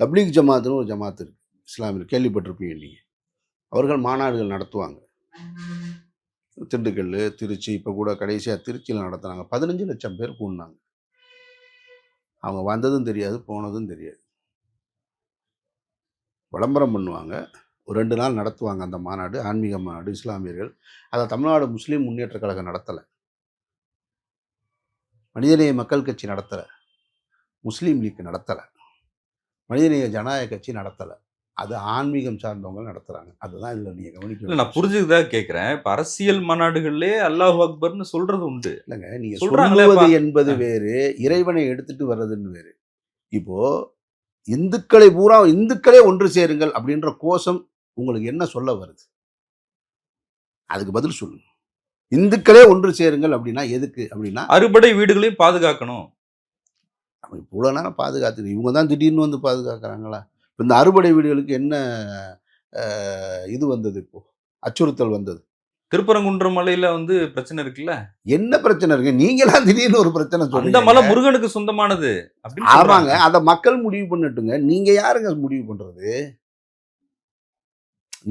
தப்லீக் ஜமாத்துன்னு ஒரு ஜமாத் இருக்கு, இஸ்லாமியர் கேள்விப்பட்டிருப்பீங்க நீங்க. அவர்கள் மாநாடுகள் நடத்துவாங்க. திண்டுக்கல், திருச்சி, இப்போ கூட கடைசியாக திருச்சியில் நடத்துனாங்க. 15 லட்சம் பேர் கூடினாங்க. அவங்க வந்ததும் தெரியாது, போனதும் தெரியாது. விளம்பரம் பண்ணுவாங்க. ஒரு 2 நாள் நடத்துவாங்க அந்த மாநாடு, ஆன்மீக மாநாடு, இஸ்லாமியர்கள். அதை தமிழ்நாடு முஸ்லீம் முன்னேற்ற கழகம் நடத்தலை, மனிதநேய மக்கள் கட்சி நடத்தலை, முஸ்லீம் லீக் நடத்தலை, மனிதநேய ஜனநாயக கட்சி நடத்தலை. அது ஆன்மீகம் சார்ந்தவங்க நடத்துறாங்க. அதுதான் இதில் நீங்கள் கவனிக்கணும். நான் புரிஞ்சுதான் கேட்குறேன். இப்போ அரசியல் மாநாடுகள்லேயே அல்லாஹ் அக்பர்னு சொல்றது உண்டு. இல்லைங்க, நீங்கள் சொல்றது என்பது வேறு, இறைவனை எடுத்துட்டு வர்றதுன்னு வேறு. இப்போ இந்துக்களை பூரா இந்துக்களே ஒன்று சேருங்கள் அப்படின்ற கோஷம் உங்களுக்கு என்ன சொல்ல வருது? அதுக்கு பதில் சொல்லுங்க. இந்துக்களே ஒன்று சேருங்கள் அப்படின்னா எதுக்கு? அப்படின்னா அறுபடை வீடுகளையும் பாதுகாக்கணும். இவ்வளோ நேரம் பாதுகாத்து இவங்க தான் திடீர்னு வந்து பாதுகாக்கிறாங்களா? இப்போ இந்த அறுபடை வீடுகளுக்கு என்ன இது வந்தது? இப்போ அச்சுறுத்தல் வந்தது. திருப்பரங்குன்றம் மலையில வந்து பிரச்சனை இருக்குல்ல. என்ன பிரச்சனை இருக்கு? நீங்களாம் திடீர்னு ஒரு பிரச்சனை சொல்றீங்க. அந்த மலை முருகனுக்கு சொந்தமானது. ஆமாங்க, அதை மக்கள் முடிவு பண்ணட்டுங்க. நீங்க யாருங்க முடிவு பண்றது?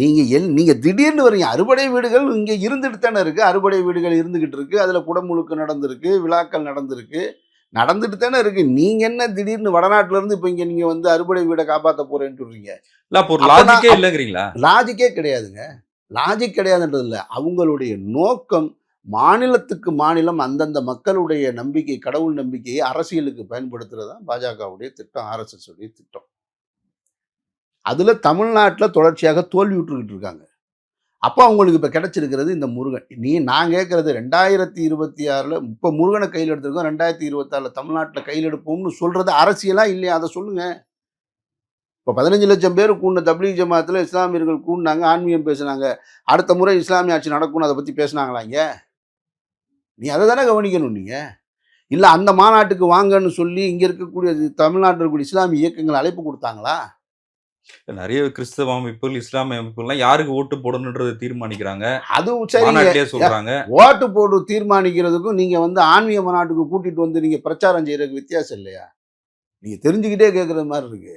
நீங்க திடீர்னு வரீங்க. அறுபடை வீடுகள் இங்க இருந்துட்டு தானே இருக்கு. அறுபடை வீடுகள் இருந்துகிட்டு இருக்கு. அதுல குடமுழுக்கு நடந்திருக்கு, விழாக்கள் நடந்திருக்கு, நடந்துட்டு தானே இருக்கு. நீங்க என்ன திடீர்னு வடநாட்டுல இருந்து இப்ப இங்க நீங்க வந்து அறுபடை வீடை காப்பாற்ற போறேன்னு சொல்றீங்க? லாஜிக்கே இல்லைங்கிறீங்களா? லாஜிக்கே கிடையாதுங்க. லாஜிக் கிடையாதுன்றது இல்லை. அவங்களுடைய நோக்கம் மாநிலத்துக்கு மாநிலம் அந்தந்த மக்களுடைய நம்பிக்கை, கடவுள் நம்பிக்கையை அரசியலுக்கு பயன்படுத்துறது தான் பாஜகவுடைய திட்டம், ஆர்எஸ்எஸ் உடைய திட்டம். அதுல தமிழ்நாட்டில் தொடர்ச்சியாக தோல்வி விட்டுக்கிட்டு இருக்காங்க. அப்போ அவங்களுக்கு இப்போ கிடைச்சிருக்கிறது இந்த முருகன். நான் கேட்கறது 2026 இப்போ முருகனை கையில் எடுத்திருக்கோம், 2026 தமிழ்நாட்டில் கையில் எடுப்போம்னு சொல்றது அரசியலா இல்லையா? அதை சொல்லுங்க. இப்போ 15 லட்சம் பேர் கூடின தப்லீக் ஜமாத்தில் இஸ்லாமியர்கள் கூடினாங்க, ஆன்மீகம் பேசுனாங்க. அடுத்த முறை இஸ்லாமிய ஆட்சி நடக்கும்னு அதை பற்றி பேசுனாங்களா இங்கே? நீ அதை தானே கவனிக்கணும். நீங்கள் இல்லை அந்த மாநாட்டுக்கு வாங்கன்னு சொல்லி இங்கே இருக்கக்கூடிய தமிழ்நாட்டில் இருக்கக்கூடிய இஸ்லாமிய இயக்கங்கள் அழைப்பு கொடுத்தாங்களா? நிறைய கிறிஸ்தவ அமைப்புகள், இஸ்லாமிய அமைப்புகள்லாம் யாருக்கு ஓட்டு போடணுன்றதை தீர்மானிக்கிறாங்க. அதுவும் சரி, சொல்றாங்க. ஓட்டு போட்டு தீர்மானிக்கிறதுக்கும் நீங்க வந்து ஆன்மீக மாநாட்டுக்கு கூட்டிட்டு வந்து நீங்க பிரச்சாரம் செய்யறதுக்கு வித்தியாசம் இல்லையா? நீங்க தெரிஞ்சுக்கிட்டே கேட்கறது மாதிரி இருக்கு.